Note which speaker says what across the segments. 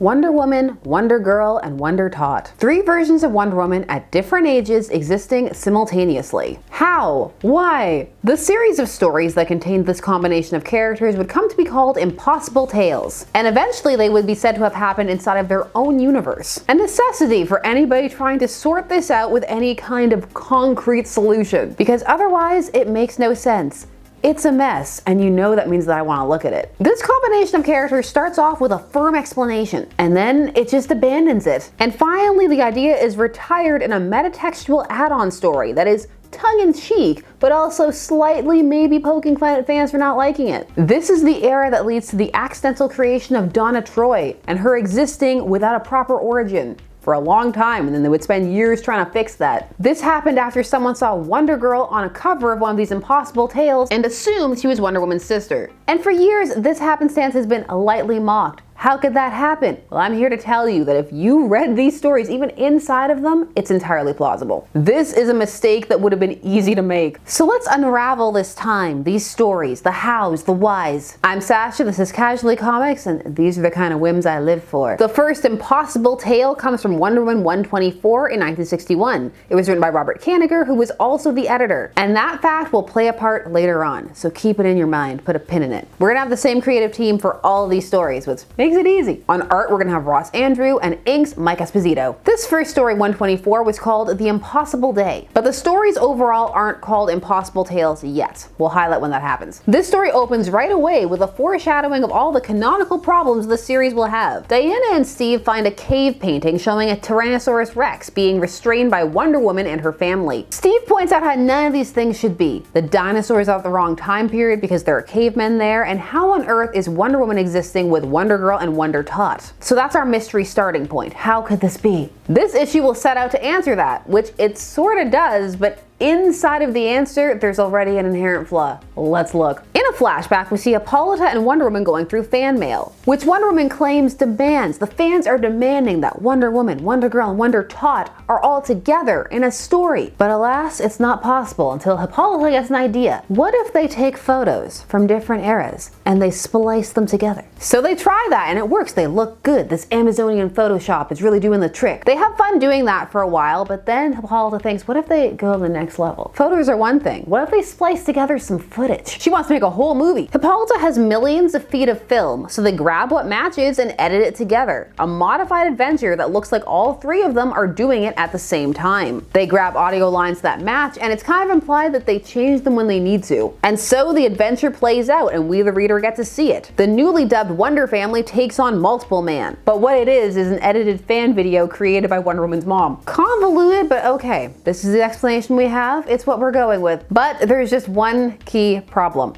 Speaker 1: Wonder Woman, Wonder Girl, and Wonder Tot. 3 versions of Wonder Woman at different ages existing simultaneously. How? Why? The series of stories that contained this combination of characters would come to be called impossible tales, and eventually they would be said to have happened inside of their own universe. A necessity for anybody trying to sort this out with any kind of concrete solution, because otherwise it makes no sense. It's a mess, and you know that means that I want to look at it. This combination of characters starts off with a firm explanation, and then it just abandons it. And finally, the idea is retired in a metatextual add-on story that is tongue-in-cheek, but also slightly maybe poking fun at fans for not liking it. This is the era that leads to the accidental creation of Donna Troy, and her existing without a proper origin for a long time, and then they would spend years trying to fix that. This happened after someone saw Wonder Girl on a cover of one of these impossible tales and assumed she was Wonder Woman's sister. And for years, this happenstance has been lightly mocked. How could that happen? Well, I'm here to tell you that if you read these stories, even inside of them, it's entirely plausible. This is a mistake that would have been easy to make. So let's unravel this time, these stories, the hows, the whys. I'm Sasha, this is Casually Comics, and these are the kind of whims I live for. The first impossible tale comes from Wonder Woman 124 in 1961. It was written by Robert Kanigher, who was also the editor. And that fact will play a part later on, so keep it in your mind, put a pin in it. We're gonna have the same creative team for all of these stories, which makes it easy. On art, we're gonna have Ross Andrew, and inks, Mike Esposito. This first story, 124, was called The Impossible Day, but the stories overall aren't called impossible tales yet. We'll highlight when that happens. This story opens right away with a foreshadowing of all the canonical problems the series will have. Diana and Steve find a cave painting showing a Tyrannosaurus Rex being restrained by Wonder Woman and her family. Steve points out how none of these things should be. The dinosaurs are at the wrong time period because there are cavemen there, and how on earth is Wonder Woman existing with Wonder Girl and Wonder Tot? So that's our mystery starting point. How could this be? This issue will set out to answer that, which it sort of does, but inside of the answer, there's already an inherent flaw. Let's look. In a flashback, we see Hippolyta and Wonder Woman going through fan mail, which Wonder Woman claims demands. The fans are demanding that Wonder Woman, Wonder Girl, and Wonder Tot are all together in a story. But alas, it's not possible until Hippolyta gets an idea. What if they take photos from different eras and they splice them together? So they try that and it works. They look good. This Amazonian Photoshop is really doing the trick. They have fun doing that for a while, but then Hippolyta thinks, what if they go to the next level? Photos are one thing. What if they splice together some footage? She wants to make a whole movie. Hippolyta has millions of feet of film, so they grab what matches and edit it together. A modified adventure that looks like all 3 of them are doing it at the same time. They grab audio lines that match, and it's kind of implied that they change them when they need to. And so the adventure plays out, and we the reader get to see it. The newly dubbed Wonder Family takes on Multiple Man, but what it is an edited fan video created by Wonder Woman's mom. Convoluted, but okay. This is the explanation we have. It's what we're going with. But there's just one key problem.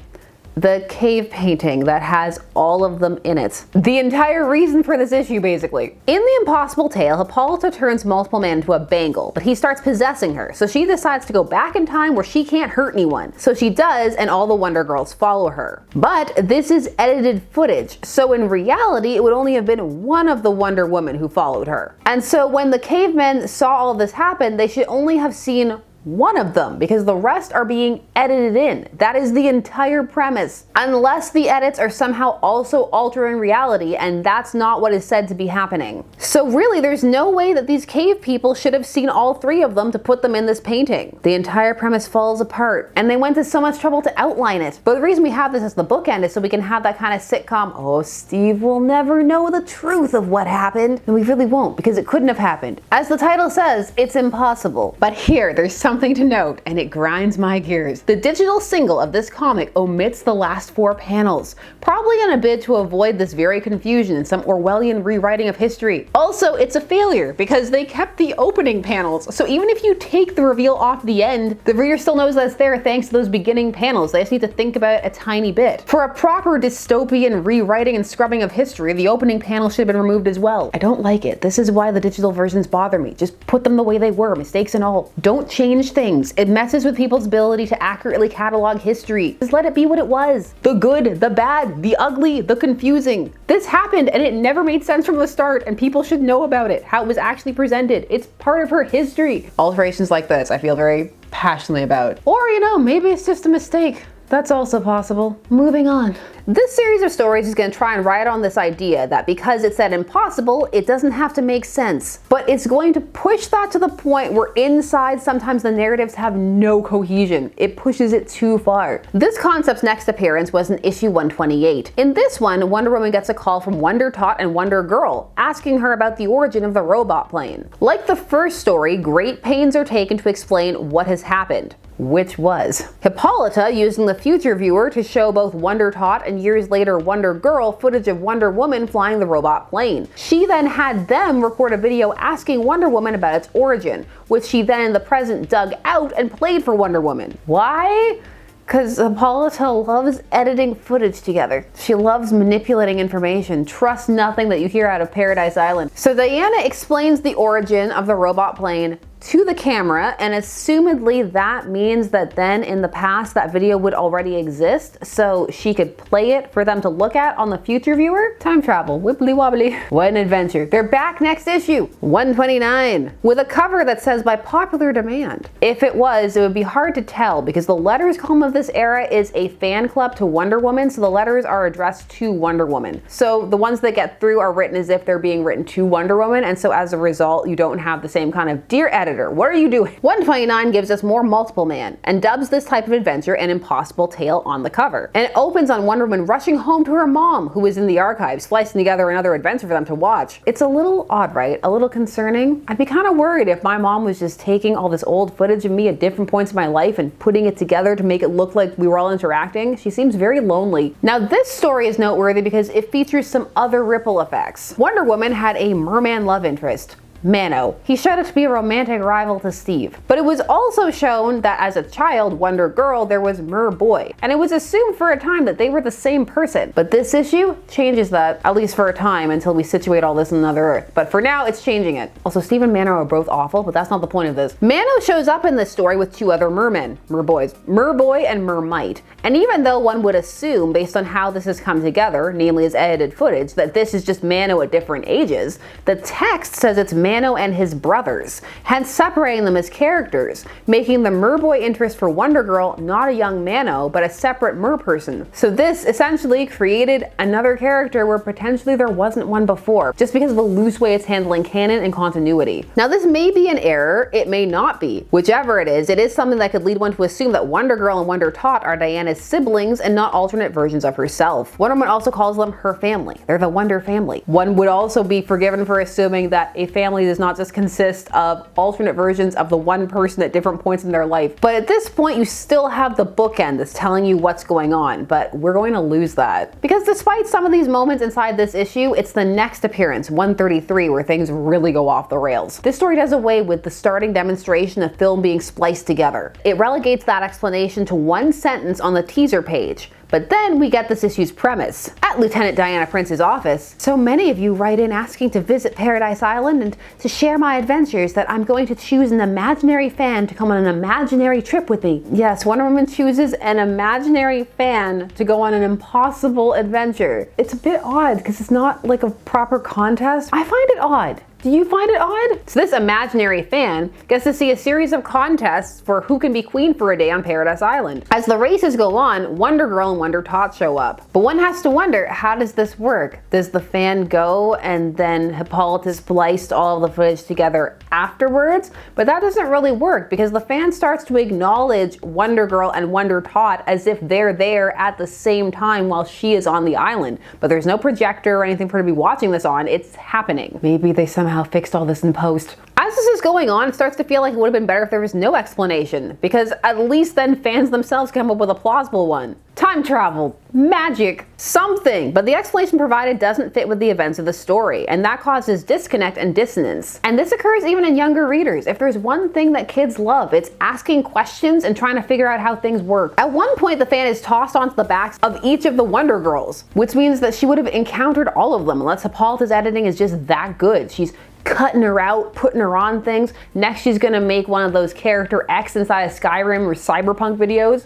Speaker 1: The cave painting that has all of them in it. The entire reason for this issue, basically. In the impossible tale, Hippolyta turns Multiple Man into a bangle, but he starts possessing her, so she decides to go back in time where she can't hurt anyone. So she does, and all the Wonder Girls follow her. But this is edited footage, so in reality, it would only have been one of the Wonder Woman who followed her. And so when the cavemen saw all of this happen, they should only have seen one of them, because the rest are being edited in. That is the entire premise. Unless the edits are somehow also altering reality, and that's not what is said to be happening. So really, there's no way that these cave people should have seen all 3 of them to put them in this painting. The entire premise falls apart, and they went to so much trouble to outline it. But the reason we have this as the bookend is so we can have that kind of sitcom, oh, Steve will never know the truth of what happened. And we really won't, because it couldn't have happened. As the title says, it's impossible. But here, there's something to note, and it grinds my gears. The digital single of this comic omits the last 4 panels, probably in a bid to avoid this very confusion and some Orwellian rewriting of history. Also, it's a failure because they kept the opening panels, so even if you take the reveal off the end, the reader still knows that it's there thanks to those beginning panels. They just need to think about it a tiny bit. For a proper dystopian rewriting and scrubbing of history, the opening panel should have been removed as well. I don't like it. This is why the digital versions bother me. Just put them the way they were, mistakes and all. Don't change things. It messes with people's ability to accurately catalog history. Just let it be what it was. The good, the bad, the ugly, the confusing. This happened and it never made sense from the start, and people should know about it, how it was actually presented. It's part of her history. Alterations like this I feel very passionately about. Or, you know, maybe it's just a mistake. That's also possible. Moving on. This series of stories is going to try and ride on this idea that because it said impossible, it doesn't have to make sense. But it's going to push that to the point where inside sometimes the narratives have no cohesion. It pushes it too far. This concept's next appearance was in issue 128. In this one, Wonder Woman gets a call from Wonder Tot and Wonder Girl, asking her about the origin of the robot plane. Like the first story, great pains are taken to explain what has happened. Which was Hippolyta using the future viewer to show both Wonder Tot and years later Wonder Girl footage of Wonder Woman flying the robot plane. She then had them record a video asking Wonder Woman about its origin, which she then in the present dug out and played for Wonder Woman. Why? Because Hippolyta loves editing footage together. She loves manipulating information. Trust nothing that you hear out of Paradise Island. So Diana explains the origin of the robot plane to the camera, and assumedly that means that then in the past that video would already exist, so she could play it for them to look at on the future viewer. Time travel, wibbly wobbly. What an adventure. They're back next issue, 129, with a cover that says by popular demand. If it was, it would be hard to tell because the letters column of this era is a fan club to Wonder Woman, so the letters are addressed to Wonder Woman. So the ones that get through are written as if they're being written to Wonder Woman, and so as a result, you don't have the same kind of Dear Editor, what are you doing? 129 gives us more Multiple Man and dubs this type of adventure an impossible tale on the cover. And it opens on Wonder Woman rushing home to her mom, who is in the archives, splicing together another adventure for them to watch. It's a little odd, right? A little concerning. I'd be kind of worried if my mom was just taking all this old footage of me at different points in my life and putting it together to make it look like we were all interacting. She seems very lonely. Now this story is noteworthy because it features some other ripple effects. Wonder Woman had a merman love interest, Mano. He showed up to be a romantic rival to Steve. But it was also shown that as a child, Wonder Girl, there was Mer Boy. And it was assumed for a time that they were the same person. But this issue changes that, at least for a time, until we situate all this in another Earth. But for now, it's changing it. Also, Steve and Mano are both awful, but that's not the point of this. Mano shows up in this story with two other mermen, Merboys, Merboy and Mermite. And even though one would assume, based on how this has come together, namely as edited footage, that this is just Mano at different ages, the text says it's Mano and his brothers, hence separating them as characters, making the Merboy interest for Wonder Girl not a young Mano, but a separate Mer person. So this essentially created another character where potentially there wasn't one before, just because of the loose way it's handling canon and continuity. Now this may be an error, it may not be. Whichever it is something that could lead one to assume that Wonder Girl and Wonder Tot are Diana's siblings and not alternate versions of herself. Wonder Woman also calls them her family. They're the Wonder family. One would also be forgiven for assuming that a family does not just consist of alternate versions of the one person at different points in their life. But at this point, you still have the bookend that's telling you what's going on, but we're going to lose that. Because despite some of these moments inside this issue, it's the next appearance, 133, where things really go off the rails. This story does away with the starting demonstration of film being spliced together. It relegates that explanation to one sentence on the teaser page. But then we get this issue's premise. At Lieutenant Diana Prince's office, so many of you write in asking to visit Paradise Island and to share my adventures that I'm going to choose an imaginary fan to come on an imaginary trip with me. Yes, Wonder Woman chooses an imaginary fan to go on an impossible adventure. It's a bit odd because it's not like a proper contest. I find it odd. Do you find it odd? So this imaginary fan gets to see a series of contests for who can be queen for a day on Paradise Island. As the races go on, Wonder Girl and Wonder Tot show up. But one has to wonder, how does this work? Does the fan go and then Hippolyta spliced all of the footage together afterwards? But that doesn't really work because the fan starts to acknowledge Wonder Girl and Wonder Tot as if they're there at the same time while she is on the island. But there's no projector or anything for her to be watching this on. It's happening. Maybe they somehow fixed all this in post. As this is going on, it starts to feel like it would have been better if there was no explanation, because at least then fans themselves come up with a plausible one. Time travel, magic, something, but the explanation provided doesn't fit with the events of the story, and that causes disconnect and dissonance. And this occurs even in younger readers. If there's one thing that kids love, it's asking questions and trying to figure out how things work. At one point, the fan is tossed onto the backs of each of the Wonder Girls, which means that she would have encountered all of them, unless Hippolyta's editing is just that good. She's cutting her out, putting her on things. Next, she's gonna make one of those Character X inside of Skyrim or Cyberpunk videos.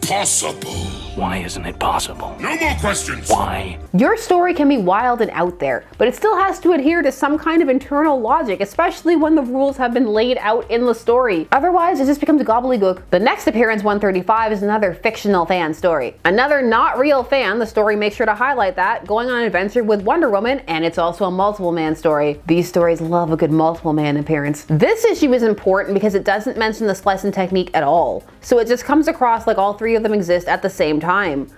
Speaker 2: Possible. Why isn't it possible?
Speaker 3: No more questions!
Speaker 2: Why?
Speaker 1: Your story can be wild and out there, but it still has to adhere to some kind of internal logic, especially when the rules have been laid out in the story. Otherwise, it just becomes gobbledygook. The next appearance, 135, is another fictional fan story. Another not real fan, the story makes sure to highlight that, going on an adventure with Wonder Woman, and it's also a multiple man story. These stories love a good multiple man appearance. This issue is important because it doesn't mention the splicing technique at all, so it just comes across like all three of them exist at the same time.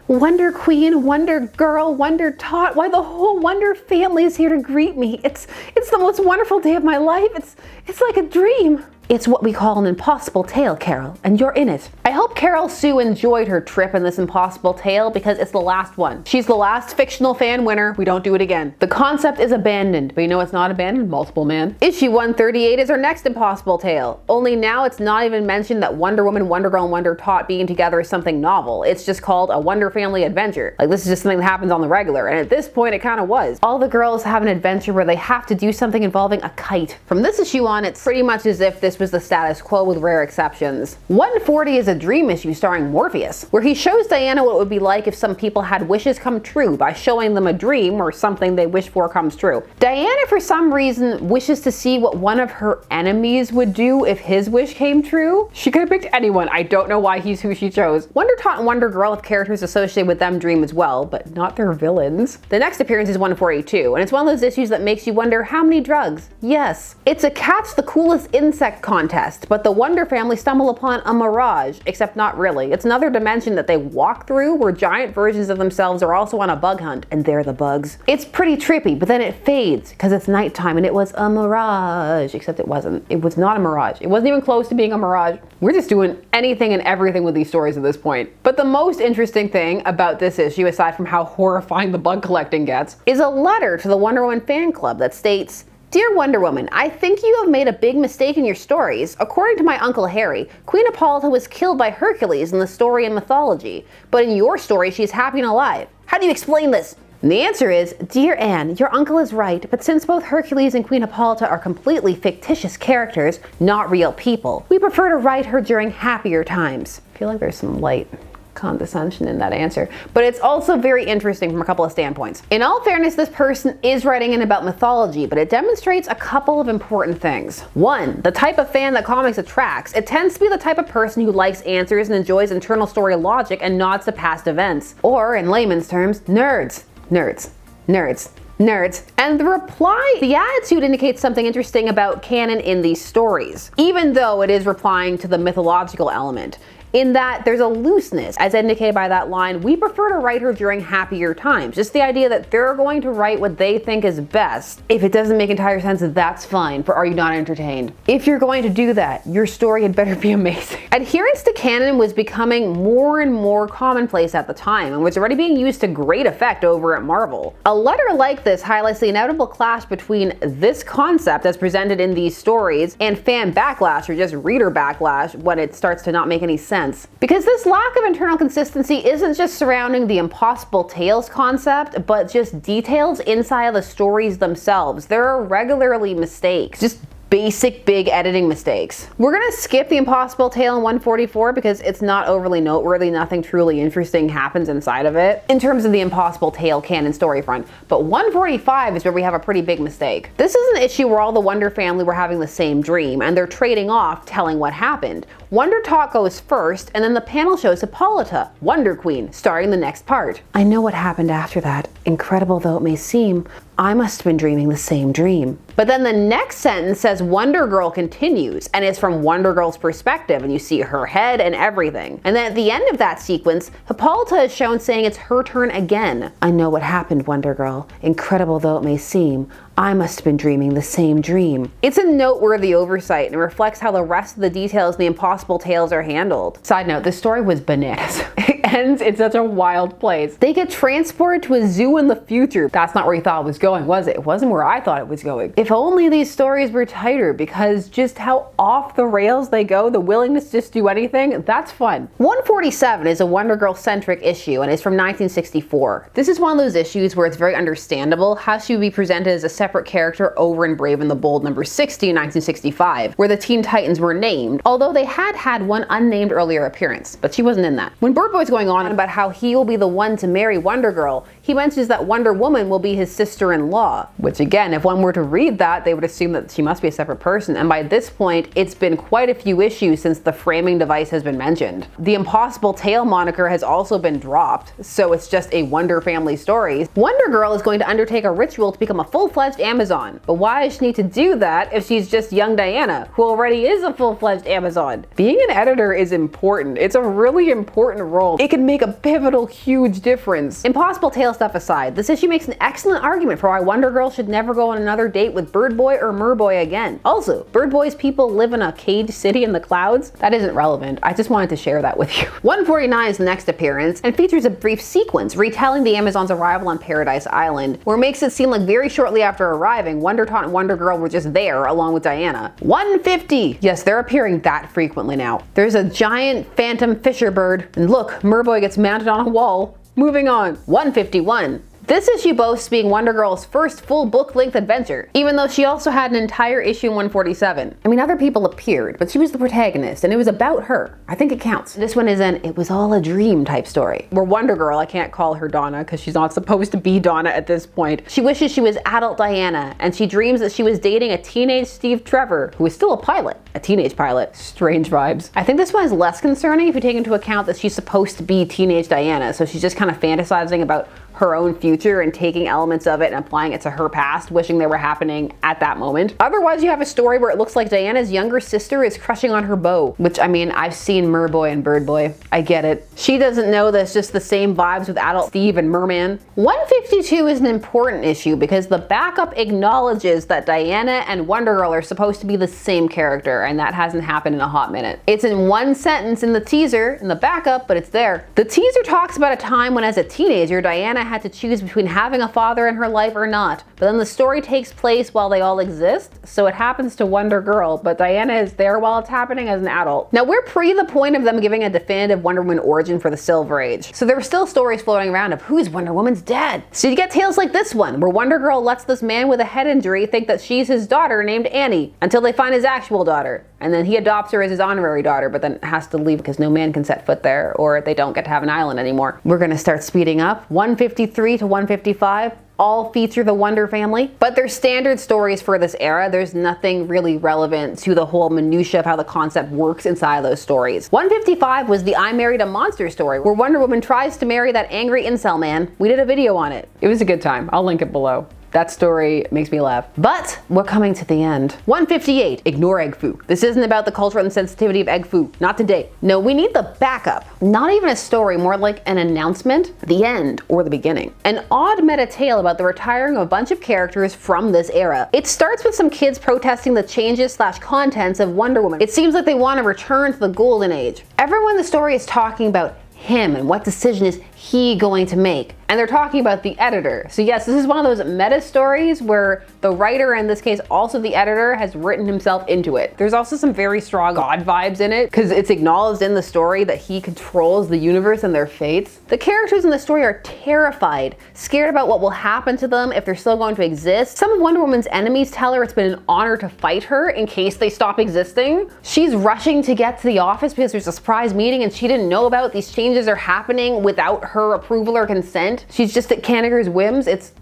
Speaker 1: Wonder Queen, Wonder Girl, Wonder Tot, why the whole Wonder family is here to greet me. It's the most wonderful day of my life. It's like a dream. It's what we call an impossible tale, Carol, and you're in it. I hope Carol Sue enjoyed her trip in this impossible tale because it's the last one. She's the last fictional fan winner. We don't do it again. The concept is abandoned, but you know it's not abandoned? Multiple man. Issue 138 is our next impossible tale. Only now it's not even mentioned that Wonder Woman, Wonder Girl, and Wonder Tot being together is something novel. It's just called a Wonder Family adventure. Like, this is just something that happens on the regular, and at this point it kind of was. All the girls have an adventure where they have to do something involving a kite. From this issue on, it's pretty much as if this was the status quo with rare exceptions. 140 is a dream issue starring Morpheus, where he shows Diana what it would be like if some people had wishes come true by showing them a dream or something they wish for comes true. Diana, for some reason, wishes to see what one of her enemies would do if his wish came true. She could have picked anyone. I don't know why he's who she chose. Wonder Tot and Wonder Girl have characters associated with them dream as well, but not their villains. The next appearance is 142, and it's one of those issues that makes you wonder how many drugs? Yes. It's a catch the coolest insect contest, but the Wonder family stumble upon a mirage, except not really. It's another dimension that they walk through where giant versions of themselves are also on a bug hunt, and they're the bugs. It's pretty trippy, but then it fades because it's nighttime and it was a mirage, except it wasn't. It was not a mirage. It wasn't even close to being a mirage. We're just doing anything and everything with these stories at this point. But the most interesting thing about this issue, aside from how horrifying the bug collecting gets, is a letter to the Wonder Woman fan club that states, "Dear Wonder Woman, I think you have made a big mistake in your stories. According to my Uncle Harry, Queen Hippolyta was killed by Hercules in the story and mythology, but in your story she's happy and alive. How do you explain this?" And the answer is, "Dear Anne, your uncle is right, but since both Hercules and Queen Hippolyta are completely fictitious characters, not real people, we prefer to write her during happier times." I feel like there's some light condescension in that answer, but it's also very interesting from a couple of standpoints. In all fairness, this person is writing in about mythology, but it demonstrates a couple of important things. One, the type of fan that comics attracts. It tends to be the type of person who likes answers and enjoys internal story logic and nods to past events. Or, in layman's terms, nerds. Nerds. Nerds. Nerds. And the reply, the attitude indicates something interesting about canon in these stories, even though it is replying to the mythological element, in that there's a looseness, as indicated by that line, "We prefer to write her during happier times." Just the idea that they're going to write what they think is best. If it doesn't make entire sense, that's fine, for Are You Not Entertained? If you're going to do that, your story had better be amazing. Adherence to canon was becoming more and more commonplace at the time, and was already being used to great effect over at Marvel. A letter like this highlights the inevitable clash between this concept as presented in these stories and fan backlash, or just reader backlash, when it starts to not make any sense. Because this lack of internal consistency isn't just surrounding the impossible tales concept, but just details inside of the stories themselves. There are regularly mistakes, just basic big editing mistakes. We're gonna skip the impossible tale in 144 because it's not overly noteworthy. Nothing truly interesting happens inside of it in terms of the impossible tale canon story front. But 145 is where we have a pretty big mistake. This is an issue where all the Wonder family were having the same dream and they're trading off telling what happened. Wonder Tot goes first, and then the panel shows Hippolyta, Wonder Queen, starting the next part. "I know what happened after that. Incredible though it may seem, I must have been dreaming the same dream." But then the next sentence says Wonder Girl continues, and it's from Wonder Girl's perspective, and you see her head and everything. And then at the end of that sequence, Hippolyta is shown saying it's her turn again. "I know what happened, Wonder Girl. Incredible though it may seem, I must have been dreaming the same dream." It's a noteworthy oversight and reflects how the rest of the details in the impossible tales are handled. Side note, this story was bananas. It ends in such a wild place. They get transported to a zoo in the future. That's not where you thought it was going, was it? It wasn't where I thought it was going. If only these stories were tighter, because just how off the rails they go, the willingness to just do anything, that's fun. 147 is a Wonder Girl centric issue and it's from 1964. This is one of those issues where it's very understandable how she would be presented as a separate character over in Brave and the Bold number 60 in 1965, where the Teen Titans were named, although they had one unnamed earlier appearance, but she wasn't in that. When Bird Boy's going going on about how he will be the one to marry Wonder Girl. He mentions that Wonder Woman will be his sister-in-law, which again, if one were to read that, they would assume that she must be a separate person. And by this point, it's been quite a few issues since the framing device has been mentioned. The Impossible Tale moniker has also been dropped, so it's just a Wonder family story. Wonder Girl is going to undertake a ritual to become a full-fledged Amazon. But why does she need to do that if she's just young Diana, who already is a full-fledged Amazon? Being an editor is important. It's a really important role. It can make a pivotal, huge difference. Impossible Tale stuff aside, this issue makes an excellent argument for why Wonder Girl should never go on another date with Bird Boy or Merboy again. Also, Bird Boy's people live in a caged city in the clouds? That isn't relevant. I just wanted to share that with you. 149 is the next appearance and features a brief sequence retelling the Amazon's arrival on Paradise Island, where it makes it seem like very shortly after arriving, Wonder Tot and Wonder Girl were just there along with Diana. 150! Yes, they're appearing that frequently now. There's a giant phantom fisher bird, and look, Merboy gets mounted on a wall. Moving on. 151. This issue boasts being Wonder Girl's first full book-length adventure, even though she also had an entire issue in 147. I mean, other people appeared, but she was the protagonist, and it was about her. I think it counts. This one is an "it was all a dream" type story, where Wonder Girl, I can't call her Donna because she's not supposed to be Donna at this point, she wishes she was adult Diana, and she dreams that she was dating a teenage Steve Trevor, who is still a pilot. A teenage pilot. Strange vibes. I think this one is less concerning if you take into account that she's supposed to be teenage Diana, so she's just kind of fantasizing about her own future and taking elements of it and applying it to her past, wishing they were happening at that moment. Otherwise, you have a story where it looks like Diana's younger sister is crushing on her beau, which, I mean, I've seen Merboy and Birdboy. I get it. She doesn't know that it's just the same vibes with adult Steve and Merman. 152 is an important issue because the backup acknowledges that Diana and Wonder Girl are supposed to be the same character, and that hasn't happened in a hot minute. It's in one sentence in the teaser, in the backup, but it's there. The teaser talks about a time when, as a teenager, Diana had to choose between having a father in her life or not, but then the story takes place while they all exist, so it happens to Wonder Girl, but Diana is there while it's happening as an adult. Now, we're pre the point of them giving a definitive Wonder Woman origin for the Silver Age, so there were still stories floating around of who's Wonder Woman's dad. So you get tales like this one, where Wonder Girl lets this man with a head injury think that she's his daughter named Annie, until they find his actual daughter, and then he adopts her as his honorary daughter, but then has to leave because no man can set foot there, or they don't get to have an island anymore. We're gonna start speeding up. 153 to 155 all feature the Wonder family, but they're standard stories for this era. There's nothing really relevant to the whole minutia of how the concept works inside of those stories. 155 was the I Married a Monster story, where Wonder Woman tries to marry that angry incel man. We did a video on it. It was a good time. I'll link it below. That story makes me laugh. But we're coming to the end. 158, ignore egg foo. This isn't about the cultural insensitivity of egg foo. Not today. No, we need the backup. Not even a story, more like an announcement, the end, or the beginning. An odd meta tale about the retiring of a bunch of characters from this era. It starts with some kids protesting the changes / contents of Wonder Woman. It seems like they want to return to the golden age. Everyone in the story is talking about him and what decision is he going to make. And they're talking about the editor. So yes, this is one of those meta stories where the writer, in this case also the editor, has written himself into it. There's also some very strong God vibes in it, because it's acknowledged in the story that he controls the universe and their fates. The characters in the story are terrified, scared about what will happen to them if they're still going to exist. Some of Wonder Woman's enemies tell her it's been an honor to fight her in case they stop existing. She's rushing to get to the office because there's a surprise meeting and she didn't know about. These changes are happening without her approval or consent. She's just at Kanigher's whims. It's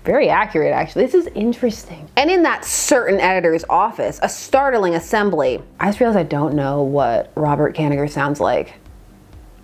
Speaker 1: very accurate, actually. This is interesting. And in that certain editor's office, a startling assembly. I just realized I don't know what Robert Kanigher sounds like.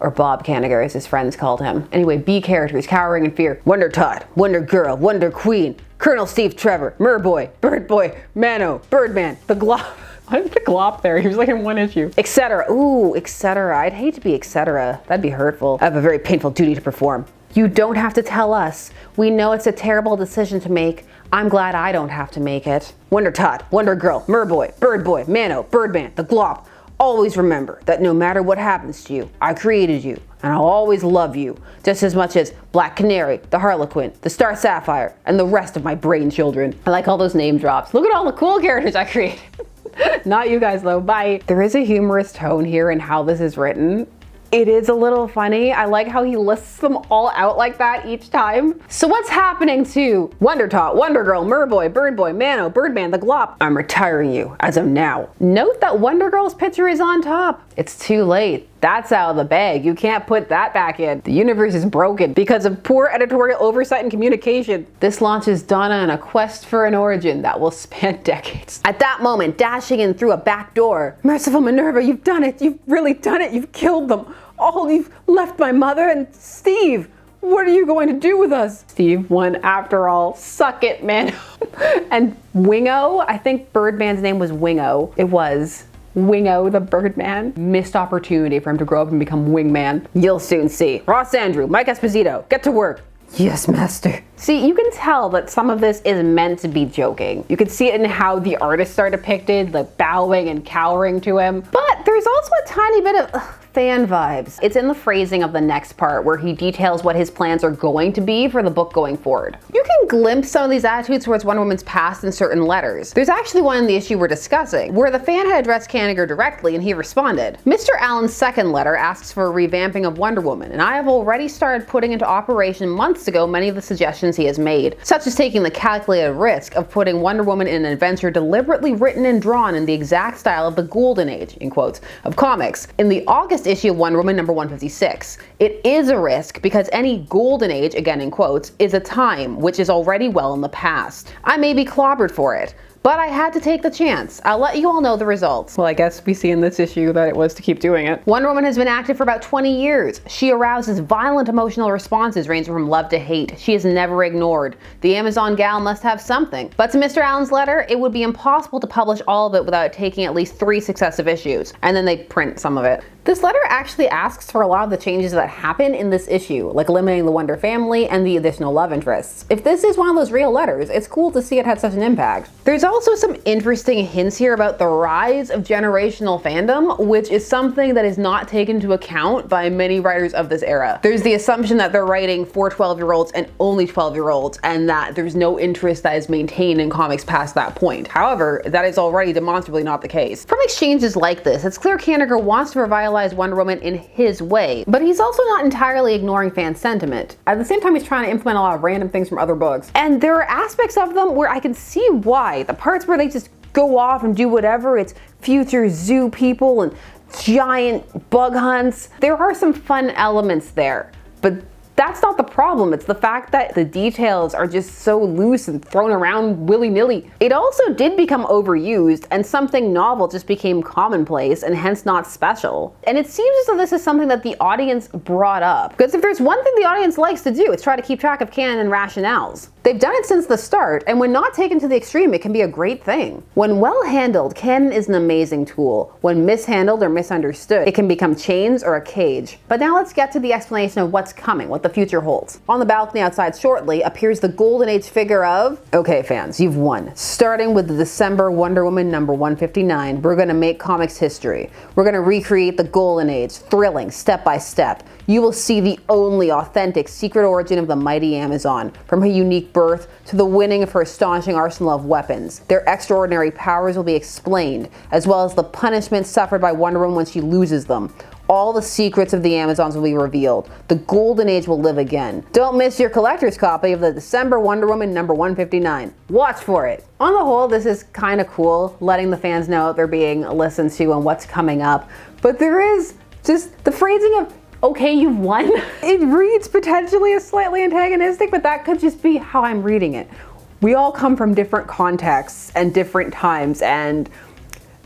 Speaker 1: Or Bob Kanigher, as his friends called him. Anyway, B characters cowering in fear. Wonder Tot, Wonder Girl, Wonder Queen, Colonel Steve Trevor, Merboy, Birdboy, Mano, Birdman, the Glop. Why is the Glop there? He was like in one issue. Etc. Ooh, etc. I'd hate to be etc. That'd be hurtful. I have a very painful duty to perform. You don't have to tell us. We know it's a terrible decision to make. I'm glad I don't have to make it. Wonder Tot, Wonder Girl, Merboy, Birdboy, Mano, Birdman, the Glop. Always remember that no matter what happens to you, I created you, and I'll always love you, just as much as Black Canary, the Harlequin, the Star Sapphire, and the rest of my brain children. I like all those name drops. Look at all the cool characters I created. Not you guys though, bye. There is a humorous tone here in how this is written. It is a little funny. I like how he lists them all out like that each time. So what's happening to Wonder Tot, Wonder Girl, Merboy, Birdboy, Mano, Birdman, the Glop? I'm retiring you as of now. Note that Wonder Girl's picture is on top. It's too late. That's out of the bag. You can't put that back in. The universe is broken because of poor editorial oversight and communication. This launches Donna on a quest for an origin that will span decades. At that moment, dashing in through a back door. Merciful Minerva, you've done it. You've really done it. You've killed them. Oh, you've left my mother and Steve. What are you going to do with us? Steve won after all. Suck it, man. And Wingo, I think Birdman's name was Wingo. It was. Wingo the Birdman. Missed opportunity for him to grow up and become Wingman. You'll soon see. Ross Andrew, Mike Esposito, get to work. Yes, master. See, you can tell that some of this is meant to be joking. You can see it in how the artists are depicted, like bowing and cowering to him. But there's also a tiny bit of fan vibes. It's in the phrasing of the next part where he details what his plans are going to be for the book going forward. You can glimpse some of these attitudes towards Wonder Woman's past in certain letters. There's actually one in the issue we're discussing where the fan had addressed Kanigher directly and he responded. Mr. Allen's second letter asks for a revamping of Wonder Woman, and I have already started putting into operation months ago many of the suggestions he has made, such as taking the calculated risk of putting Wonder Woman in an adventure deliberately written and drawn in the exact style of the Golden Age, in quotes, of comics, in the August issue of Wonder Woman number 156. It is a risk because any Golden Age, again in quotes, is a time which is already well in the past. I may be clobbered for it, but I had to take the chance. I'll let you all know the results. Well, I guess we see in this issue that it was to keep doing it. Wonder Woman has been active for about 20 years. She arouses violent emotional responses ranging from love to hate. She is never ignored. The Amazon gal must have something. But to Mr. Allen's letter, it would be impossible to publish all of it without taking at least 3 successive issues. And then they print some of it. This letter actually asks for a lot of the changes that happen in this issue, like eliminating the Wonder family and the additional love interests. If this is one of those real letters, it's cool to see it had such an impact. There's also some interesting hints here about the rise of generational fandom, which is something that is not taken into account by many writers of this era. There's the assumption that they're writing for 12-year-olds and only 12-year-olds, and that there's no interest that is maintained in comics past that point. However, that is already demonstrably not the case. From exchanges like this, it's clear Kanigher wants to revitalize Wonder Woman in his way, but he's also not entirely ignoring fan sentiment. At the same time, he's trying to implement a lot of random things from other books. And there are aspects of them where I can see why. The parts where they just go off and do whatever, it's future zoo people and giant bug hunts. There are some fun elements there, but that's not the problem. It's the fact that the details are just so loose and thrown around willy-nilly. It also did become overused, and something novel just became commonplace and hence not special. And it seems as though this is something that the audience brought up. Because if there's one thing the audience likes to do, it's try to keep track of canon and rationales. They've done it since the start, and when not taken to the extreme, it can be a great thing. When well handled, canon is an amazing tool. When mishandled or misunderstood, it can become chains or a cage. But now let's get to the explanation of what's coming, what the future holds. On the balcony outside shortly appears the Golden Age figure of, okay fans, you've won. Starting with the December Wonder Woman number 159, we're gonna make comics history. We're gonna recreate the Golden Age, thrilling, step by step. You will see the only authentic secret origin of the mighty Amazon, from her unique birth to the winning of her astonishing arsenal of weapons. Their extraordinary powers will be explained, as well as the punishment suffered by Wonder Woman when she loses them. All the secrets of the Amazons will be revealed. The Golden Age will live again. Don't miss your collector's copy of the December Wonder Woman number 159. Watch for it. On the whole, this is kind of cool, letting the fans know they're being listened to and what's coming up. But there is just the phrasing of, okay, you've won. It reads potentially as slightly antagonistic, but that could just be how I'm reading it. We all come from different contexts and different times, and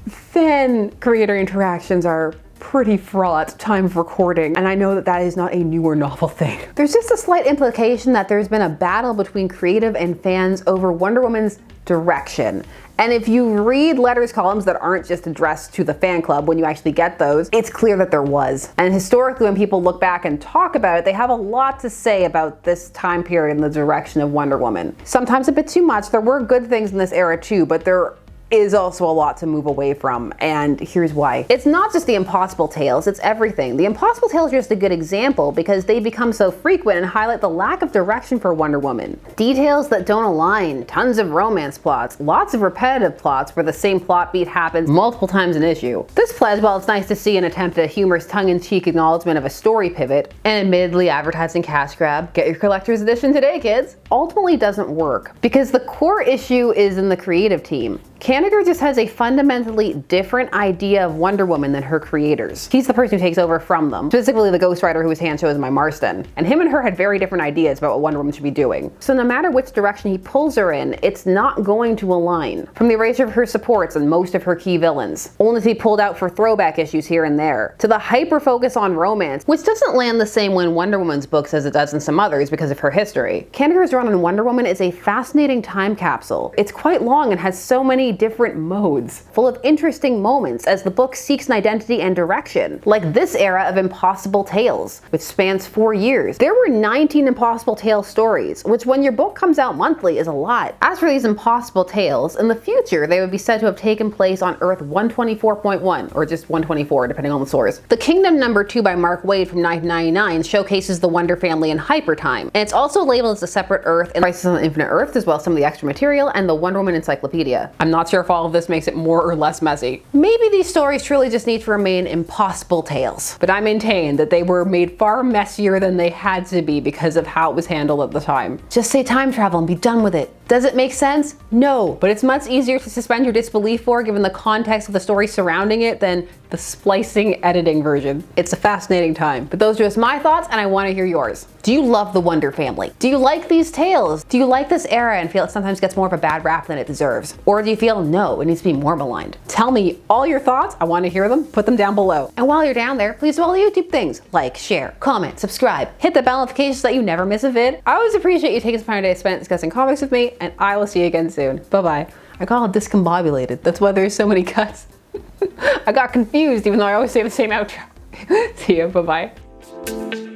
Speaker 1: fan-creator interactions are pretty fraught time of recording, and I know that that is not a new or novel thing. There's just a slight implication that there's been a battle between creative and fans over Wonder Woman's direction. And if you read letters columns that aren't just addressed to the fan club, when you actually get those, it's clear that there was. And historically, when people look back and talk about it, they have a lot to say about this time period and the direction of Wonder Woman. Sometimes a bit too much. There were good things in this era too, but there is also a lot to move away from, and here's why. It's not just the impossible tales, it's everything. The impossible tales are just a good example because they become so frequent and highlight the lack of direction for Wonder Woman. Details that don't align, tons of romance plots, lots of repetitive plots where the same plot beat happens multiple times an issue. This plays, while it's nice to see an attempt at a humorous tongue-in-cheek acknowledgement of a story pivot, and admittedly advertising cash grab, get your collector's edition today, kids, ultimately doesn't work because the core issue is in the creative team. Kanigher just has a fundamentally different idea of Wonder Woman than her creators. He's the person who takes over from them, specifically the ghostwriter who was hand chosen by Marston. And him and her had very different ideas about what Wonder Woman should be doing. So no matter which direction he pulls her in, it's not going to align. From the erasure of her supports and most of her key villains, only to be pulled out for throwback issues here and there, to the hyper focus on romance, which doesn't land the same way in Wonder Woman's books as it does in some others because of her history. Kanigher's run on Wonder Woman is a fascinating time capsule. It's quite long and has so many different modes, full of interesting moments as the book seeks an identity and direction, like this era of Impossible Tales, which spans 4 years. There were 19 Impossible Tales stories, which when your book comes out monthly is a lot. As for these Impossible Tales, in the future they would be said to have taken place on Earth 124.1, or just 124 depending on the source. The Kingdom #2 by Mark Waid from 1999 showcases the Wonder family in hypertime, and it's also labeled as a separate Earth in Crisis on Infinite Earths, as well as some of the extra material and the Wonder Woman Encyclopedia. I'm not sure if all of this makes it more or less messy. Maybe these stories truly just need to remain impossible tales, but I maintain that they were made far messier than they had to be because of how it was handled at the time. Just say time travel and be done with it. Does it make sense? No, but it's much easier to suspend your disbelief for given the context of the story surrounding it than the splicing editing version. It's a fascinating time, but those are just my thoughts and I want to hear yours. Do you love the Wonder family? Do you like these tales? Do you like this era and feel it sometimes gets more of a bad rap than it deserves? Or do you feel no, it needs to be more maligned? Tell me all your thoughts. I want to hear them. Put them down below. And while you're down there, please do all the YouTube things. Like, share, comment, subscribe, hit the bell notifications so that you never miss a vid. I always appreciate you taking some time today spent discussing comics with me, and I will see you again soon. Bye-bye. I got all discombobulated. That's why there's so many cuts. I got confused even though I always say the same outro. See ya. Bye-bye.